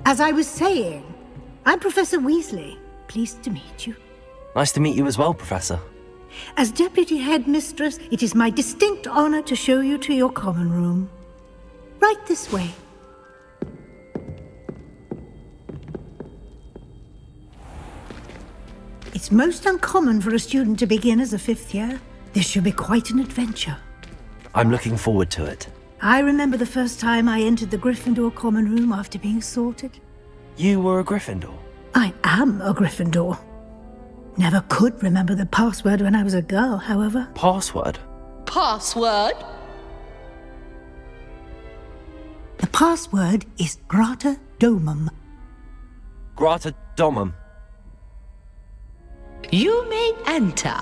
As I was saying, I'm Professor Weasley. Pleased to meet you. Nice to meet you as well, Professor. As Deputy Headmistress, it is my distinct honor to show you to your common room. Right this way. It's most uncommon for a student to begin as a fifth year. This should be quite an adventure. I'm looking forward to it. I remember the first time I entered the Gryffindor common room after being sorted. You were a Gryffindor? I am a Gryffindor. Never could remember the password when I was a girl, however. Password? Password? The password is Grata Domum. Grata Domum. You may enter.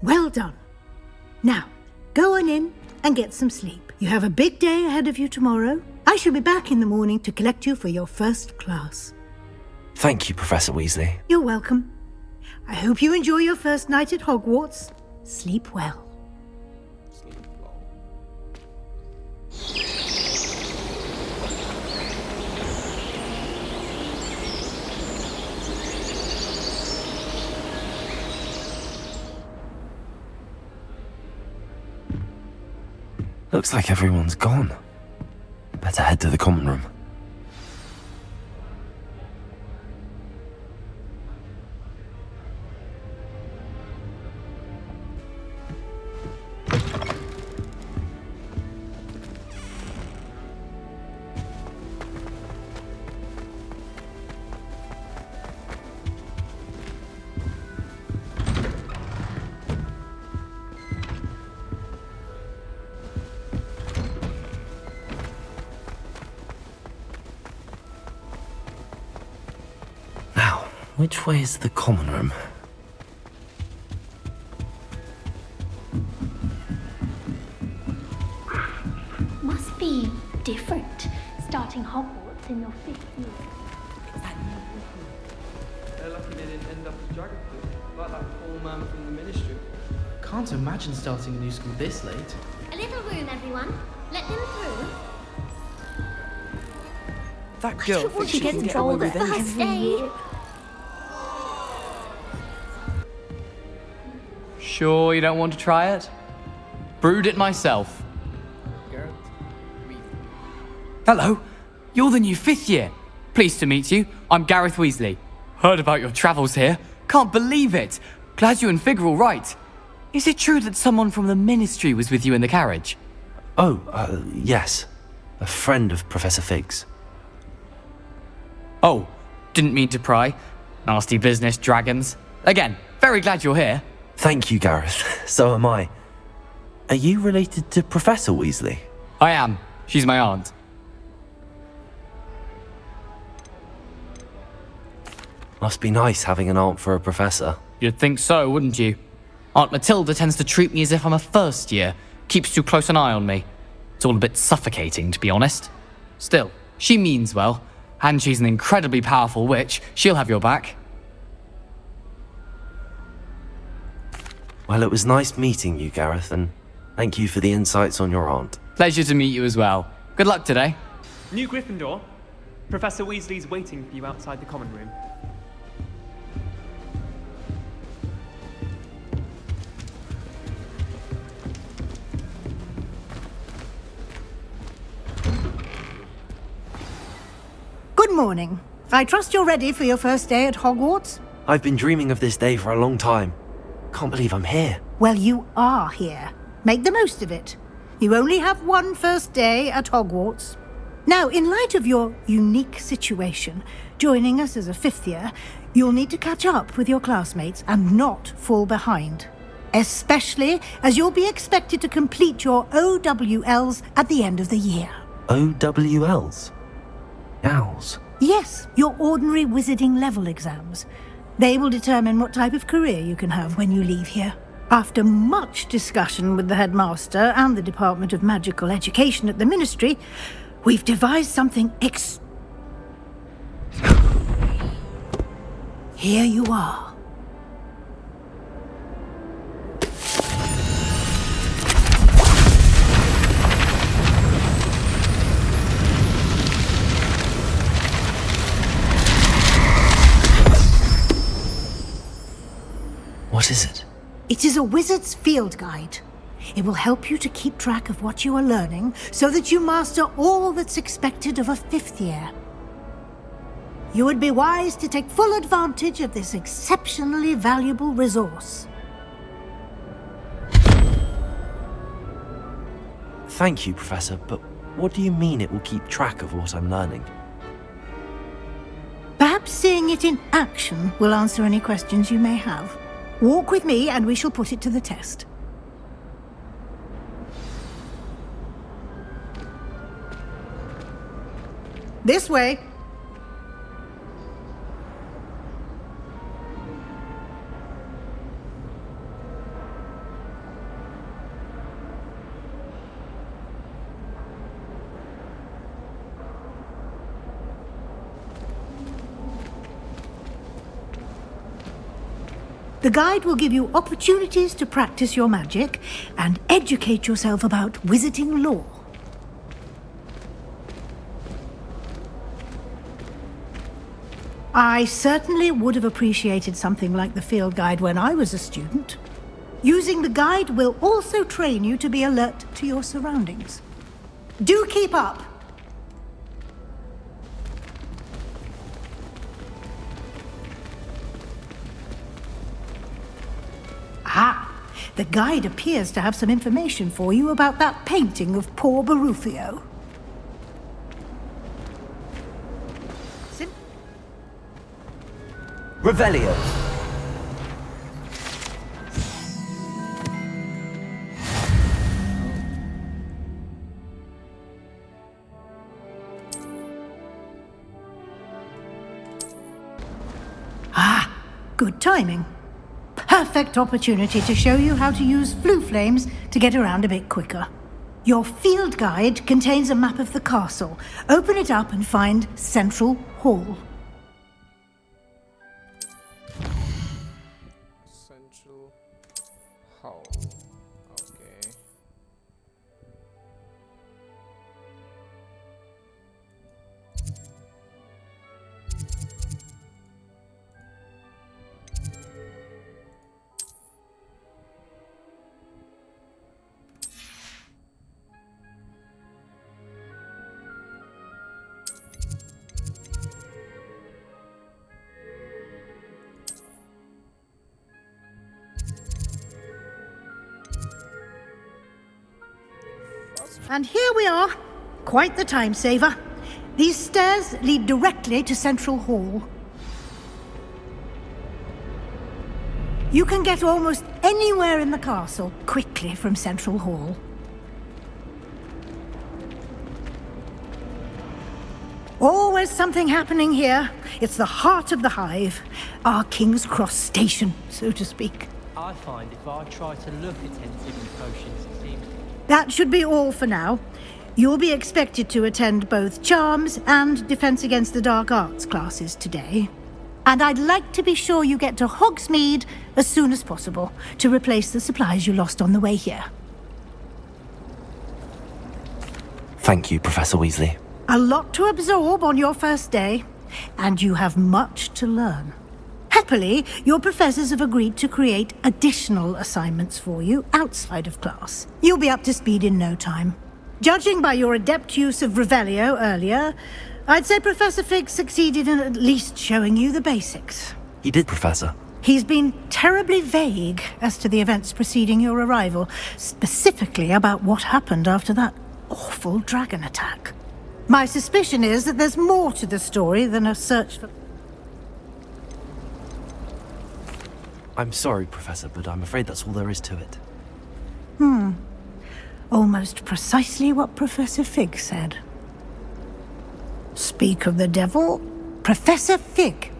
Well done. Now, go on in and get some sleep. You have a big day ahead of you tomorrow. I shall be back in the morning to collect you for your first class. Thank you, Professor Weasley. You're welcome. I hope you enjoy your first night at Hogwarts. Sleep well. Looks like everyone's gone. Better head to the common room. Which way is the common room? Must be different, starting Hogwarts in your 5th year. They're lucky they didn't end up as dragon food, like that poor man from the ministry. Can't imagine starting a new school this late. A little room, everyone. Let them through. That girl thinks she can gets get away older with every anything. year. Sure you don't want to try it? Brewed it myself. Hello, you're the new 5th year. Pleased to meet you. I'm Gareth Weasley. Heard about your travels here. Can't believe it. Glad you and Fig are all right. Is it true that someone from the Ministry was with you in the carriage? Oh, yes. A friend of Professor Fig's. Oh, didn't mean to pry. Nasty business, dragons. Again, very glad you're here. Thank you, Gareth. So am I. Are you related to Professor Weasley? I am. She's my aunt. Must be nice having an aunt for a professor. You'd think so, wouldn't you? Aunt Matilda tends to treat me as if I'm a first year. Keeps too close an eye on me. It's all a bit suffocating, to be honest. Still, she means well. And she's an incredibly powerful witch. She'll have your back. Well, it was nice meeting you, Gareth, and thank you for the insights on your aunt. Pleasure to meet you as well. Good luck today. New Gryffindor, Professor Weasley's waiting for you outside the common room. Good morning. I trust you're ready for your first day at Hogwarts? I've been dreaming of this day for a long time. Can't believe I'm here. Well, you are here. Make the most of it. You only have one first day at Hogwarts. Now, in light of your unique situation, joining us as a 5th year, you'll need to catch up with your classmates and not fall behind. Especially as you'll be expected to complete your OWLs at the end of the year. OWLs? Owls? Yes, your ordinary wizarding level exams. They will determine what type of career you can have when you leave here. After much discussion with the headmaster and the Department of Magical Education at the Ministry, we've devised something Here you are. It is a wizard's field guide. It will help you to keep track of what you are learning so that you master all that's expected of a 5th year. You would be wise to take full advantage of this exceptionally valuable resource. Thank you, Professor, but what do you mean it will keep track of what I'm learning? Perhaps seeing it in action will answer any questions you may have. Walk with me and we shall put it to the test. This way. The guide will give you opportunities to practice your magic and educate yourself about wizarding lore. I certainly would have appreciated something like the field guide when I was a student. Using the guide will also train you to be alert to your surroundings. Do keep up! Ah, the guide appears to have some information for you about that painting of poor Baruffio. Revelio! Ah, good timing. Perfect opportunity to show you how to use flue flames to get around a bit quicker. Your field guide contains a map of the castle. Open it up and find Central Hall. Central Hall. Okay. And here we are. Quite the time saver. These stairs lead directly to Central Hall. You can get almost anywhere in the castle quickly from Central Hall. Always something happening here. It's the heart of the hive. Our King's Cross station, so to speak. I find if I try to look attentive in potions, it seems... That should be all for now. You'll be expected to attend both Charms and Defense Against the Dark Arts classes today. And I'd like to be sure you get to Hogsmeade as soon as possible to replace the supplies you lost on the way here. Thank you, Professor Weasley. A lot to absorb on your first day, and you have much to learn. Happily, your professors have agreed to create additional assignments for you outside of class. You'll be up to speed in no time. Judging by your adept use of Revelio earlier, I'd say Professor Fig succeeded in at least showing you the basics. He did, Professor. He's been terribly vague as to the events preceding your arrival, specifically about what happened after that awful dragon attack. My suspicion is that there's more to the story than a search for... I'm sorry, Professor, but I'm afraid that's all there is to it. Almost precisely what Professor Fig said. Speak of the devil, Professor Fig.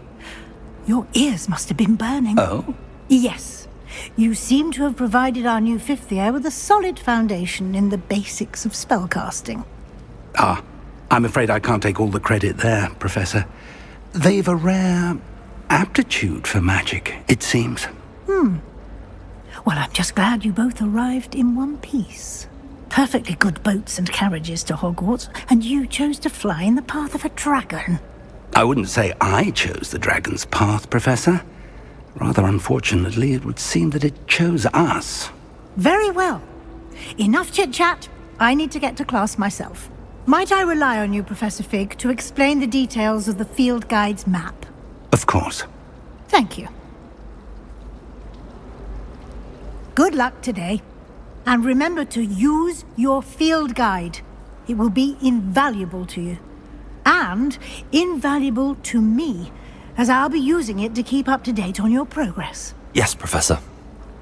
Your ears must have been burning. Oh? Yes. You seem to have provided our new 5th year with a solid foundation in the basics of spellcasting. Ah, I'm afraid I can't take all the credit there, Professor. They've a rare aptitude for magic, it seems. Well, I'm just glad you both arrived in one piece. Perfectly good boats and carriages to Hogwarts, and you chose to fly in the path of a dragon. I wouldn't say I chose the dragon's path, Professor. Rather unfortunately, it would seem that it chose us. Very well. Enough chit-chat. I need to get to class myself. Might I rely on you, Professor Fig, to explain the details of the field guide's map? Of course. Thank you. Good luck today. And remember to use your field guide. It will be invaluable to you. And invaluable to me, as I'll be using it to keep up to date on your progress. Yes, Professor.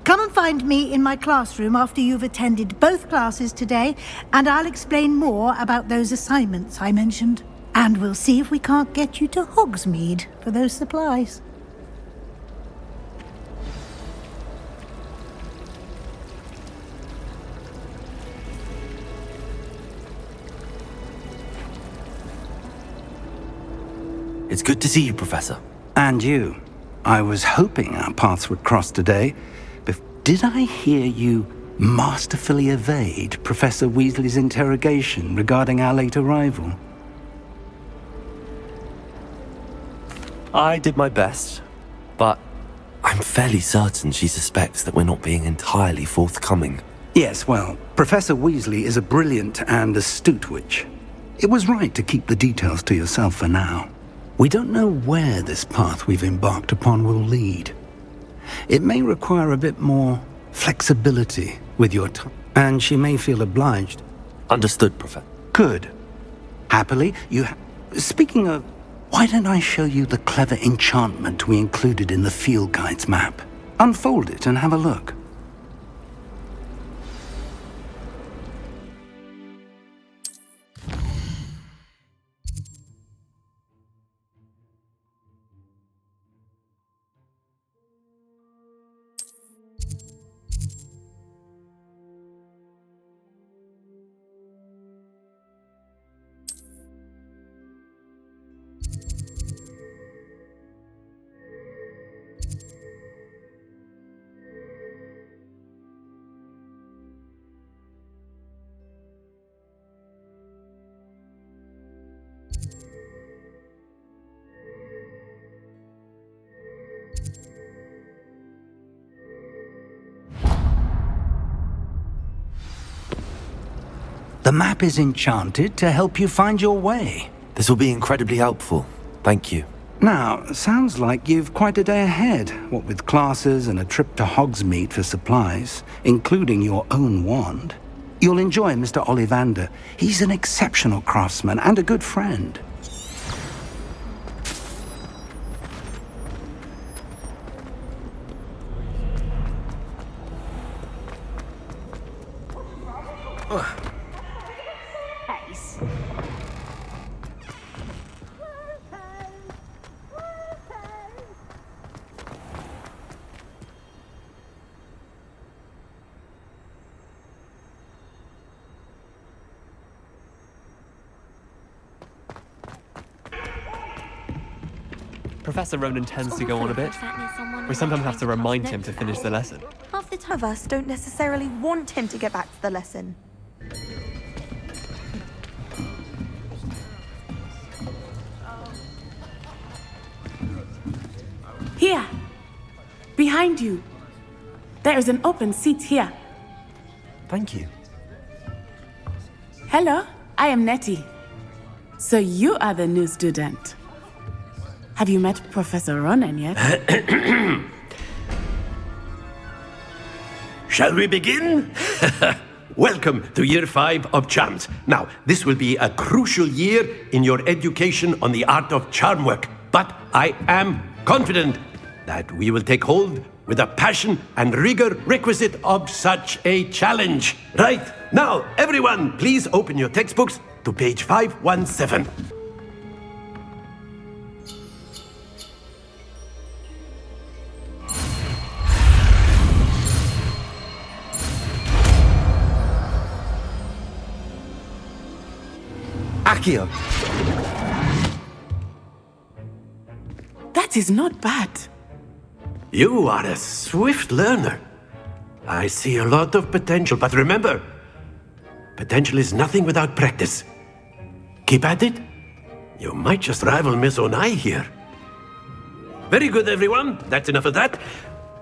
Come and find me in my classroom after you've attended both classes today, and I'll explain more about those assignments I mentioned. And we'll see if we can't get you to Hogsmeade for those supplies. It's good to see you, Professor. And you. I was hoping our paths would cross today. Did I hear you masterfully evade Professor Weasley's interrogation regarding our late arrival? I did my best, but I'm fairly certain she suspects that we're not being entirely forthcoming. Yes, well, Professor Weasley is a brilliant and astute witch. It was right to keep the details to yourself for now. We don't know where this path we've embarked upon will lead. It may require a bit more flexibility with your time, and she may feel obliged. Understood, Professor. Good. Happily, Speaking of, why don't I show you the clever enchantment we included in the field guide's map? Unfold it and have a look. The map is enchanted to help you find your way. This will be incredibly helpful. Thank you. Now, sounds like you've quite a day ahead, what with classes and a trip to Hogsmeade for supplies, including your own wand. You'll enjoy Mr. Ollivander. He's an exceptional craftsman and a good friend. Professor Ronan tends to go on a bit. We sometimes have to remind him to finish the lesson. Half the time of us don't necessarily want him to get back to the lesson. Here! Behind you! There is an open seat here. Thank you. Hello, I am Nettie. So you are the new student. Have you met Professor Ronan yet? Shall we begin? Welcome to Year 5 of Charms. Now, this will be a crucial year in your education on the art of charm work, but I am confident that we will take hold with the passion and rigor requisite of such a challenge. Right, now, everyone, please open your textbooks to page 517. Accio! That is not bad. You are a swift learner. I see a lot of potential, but remember, potential is nothing without practice. Keep at it. You might just rival Miss Onai here. very good, everyone. That's enough of that.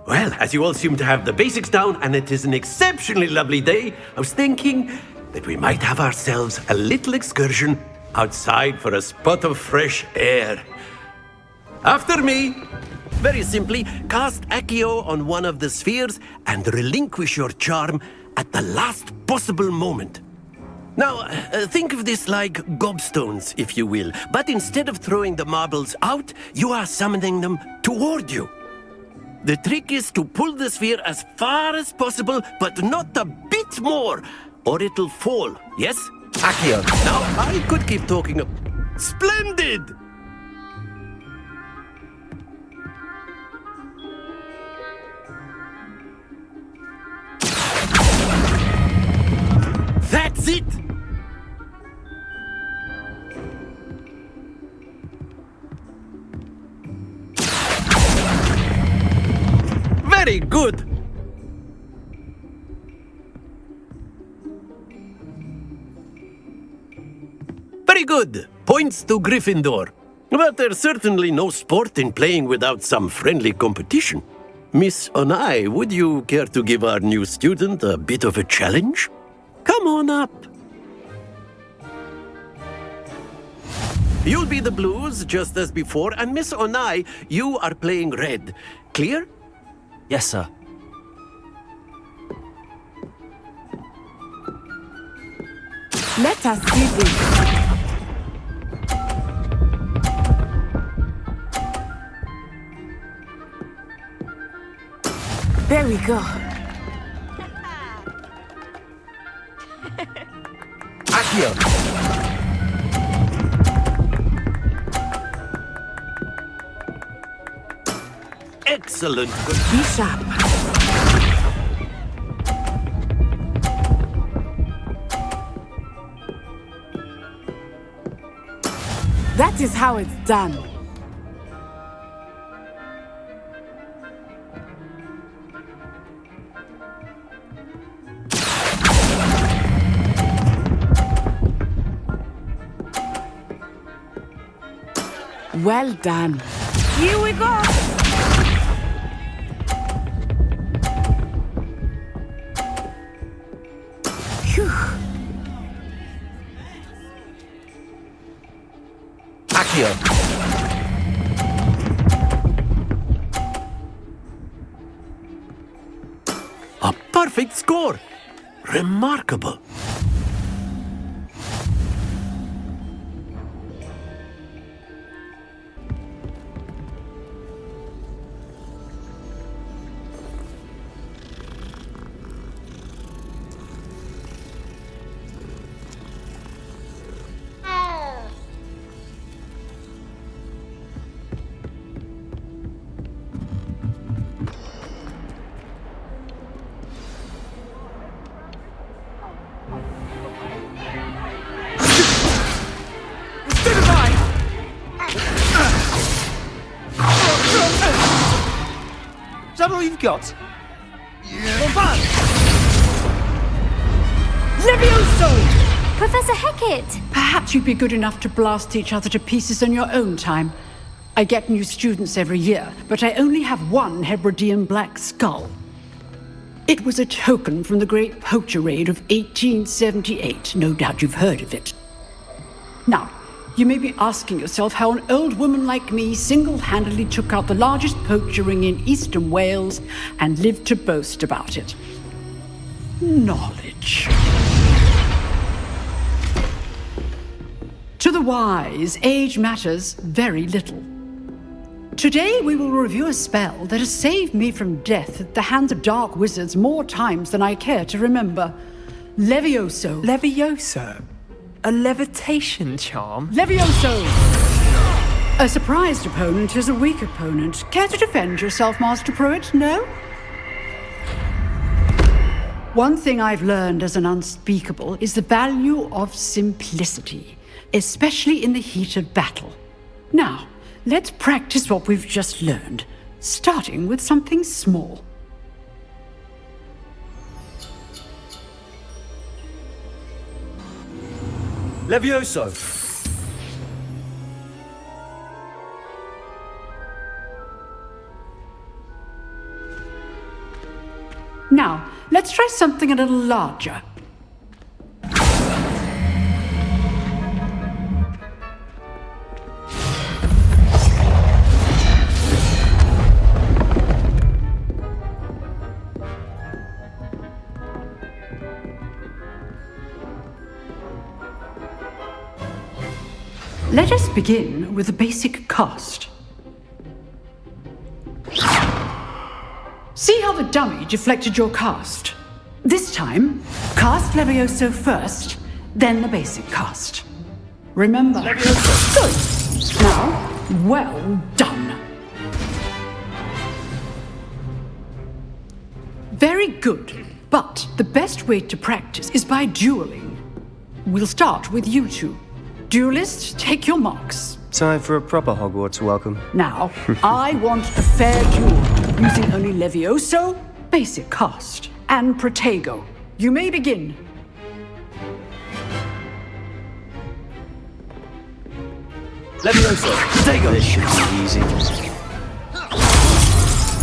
Well, as you all seem to have the basics down, and it is an exceptionally lovely day, I was thinking that we might have ourselves a little excursion outside for a spot of fresh air. After me. Very simply, cast Accio on one of the spheres and relinquish your charm at the last possible moment. Now, think of this like gobstones, if you will, but instead of throwing the marbles out, you are summoning them toward you. The trick is to pull the sphere as far as possible, but not a bit more, or it'll fall, yes? Accio. Now, I could keep talking. Splendid! That's it! Very good! Very good! Points to Gryffindor. But there's certainly no sport in playing without some friendly competition. Miss Onai, would you care to give our new student a bit of a challenge? Come on up. You'll be the blues, just as before, and Miss Onai, you are playing red. Clear? Yes, sir. Let us see this. There we go. Accio. Excellent. Be sharp. That is how it's done. Well done. Here we go. Phew. Accio. A perfect score. Remarkable. Is that all you've got? Levioso! Professor Hecat! Perhaps you'd be good enough to blast each other to pieces on your own time. I get new students every year, but I only have one Hebridean black skull. It was a token from the Great Poacher Raid of 1878. No doubt you've heard of it. Now, you may be asking yourself how an old woman like me single-handedly took out the largest poacher ring in eastern Wales and lived to boast about it. Knowledge. To the wise, age matters very little. Today we will review a spell that has saved me from death at the hands of dark wizards more times than I care to remember. Levioso. Levioso? A levitation charm? Levioso! A surprised opponent is a weak opponent. Care to defend yourself, Master Pruitt? No? One thing I've learned as an unspeakable is the value of simplicity, especially in the heat of battle. Now, let's practice what we've just learned, starting with something small. Levioso! Let's try something a little larger. Let us begin with the basic cast. See how the dummy deflected your cast? This time, cast Levioso first, then the basic cast. Remember, Levioso. Good. Now, well done. Very good, but the best way to practice is by dueling. We'll start with you two. Duelists, take your marks. Time for a proper Hogwarts welcome. Now, I want a fair duel, using only Levioso, basic cast, and Protego. You may begin. Levioso, Protego. This should be easy.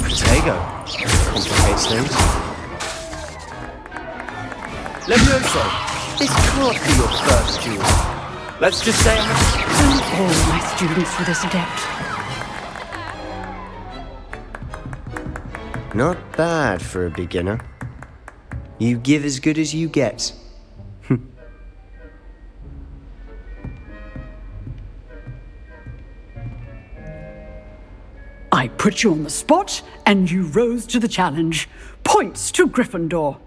Protego. Complicates things. Levioso, this can't be your first duel. Let's just say Don't all my students for this adept. Not bad for a beginner. You give as good as you get. I put you on the spot, and you rose to the challenge. Points to Gryffindor.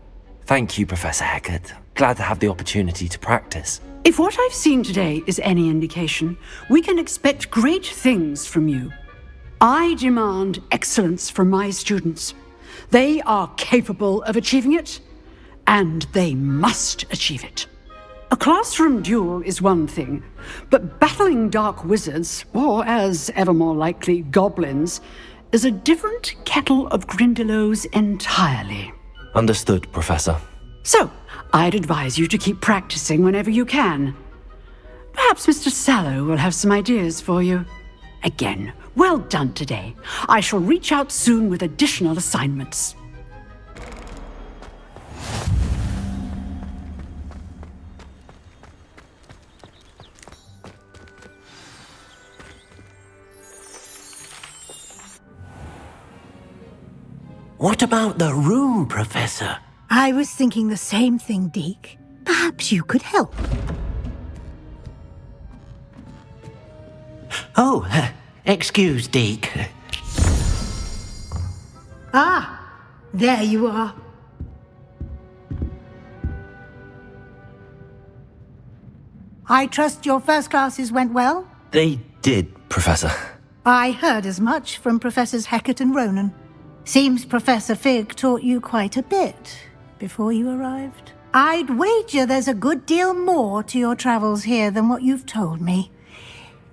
Thank you, Professor Hecat. Glad to have the opportunity to practice. If what I've seen today is any indication, we can expect great things from you. I demand excellence from my students. They are capable of achieving it, and they must achieve it. A classroom duel is one thing, but battling dark wizards, or as ever more likely, goblins, is a different kettle of Grindylows entirely. Understood, Professor. So, I'd advise you to keep practicing whenever you can. Perhaps Mr. Sallow will have some ideas for you. Again, well done today. I shall reach out soon with additional assignments. What about the room, Professor? I was thinking the same thing, Deke. Perhaps you could help. Oh, excuse, Deke. Ah, there you are. I trust your first classes went well? They did, Professor. I heard as much from Professors Hecat and Ronan. Seems Professor Fig taught you quite a bit before you arrived. I'd wager there's a good deal more to your travels here than what you've told me,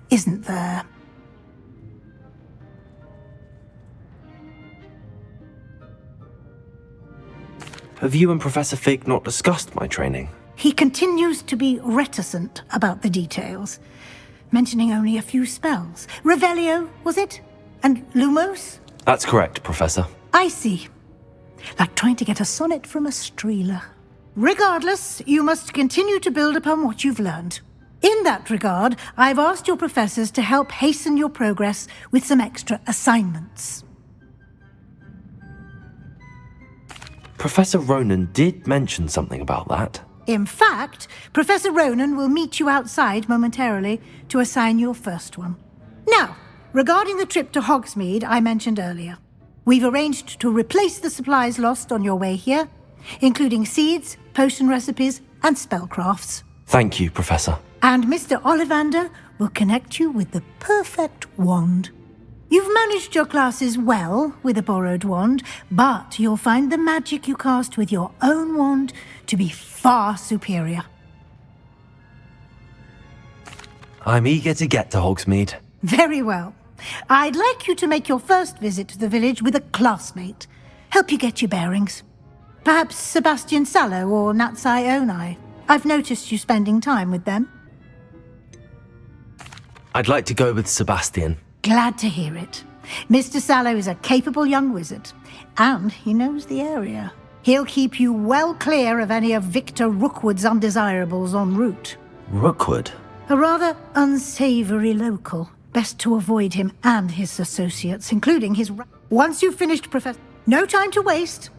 isn't there? Have you and Professor Fig not discussed my training? He continues to be reticent about the details, mentioning only a few spells. Revelio, was it? And Lumos? That's correct, Professor. I see. Like trying to get a sonnet from a streeler. Regardless, you must continue to build upon what you've learned. In that regard, I've asked your professors to help hasten your progress with some extra assignments. Professor Ronan did mention something about that. In fact, Professor Ronan will meet you outside momentarily to assign your first one. Now, regarding the trip to Hogsmeade I mentioned earlier, we've arranged to replace the supplies lost on your way here, including seeds, potion recipes, and spellcrafts. Thank you, Professor. And Mr. Ollivander will connect you with the perfect wand. You've managed your classes well with a borrowed wand, but you'll find the magic you cast with your own wand to be far superior. I'm eager to get to Hogsmeade. Very well. I'd like you to make your first visit to the village with a classmate. Help you get your bearings. Perhaps Sebastian Sallow or Natsai Onai. I've noticed you spending time with them. I'd like to go with Sebastian. Glad to hear it. Mr. Sallow is a capable young wizard, and he knows the area. He'll keep you well clear of any of Victor Rookwood's undesirables en route. Rookwood? A rather unsavory local. Best to avoid him and his associates, including his... Once you've finished, Professor... No time to waste.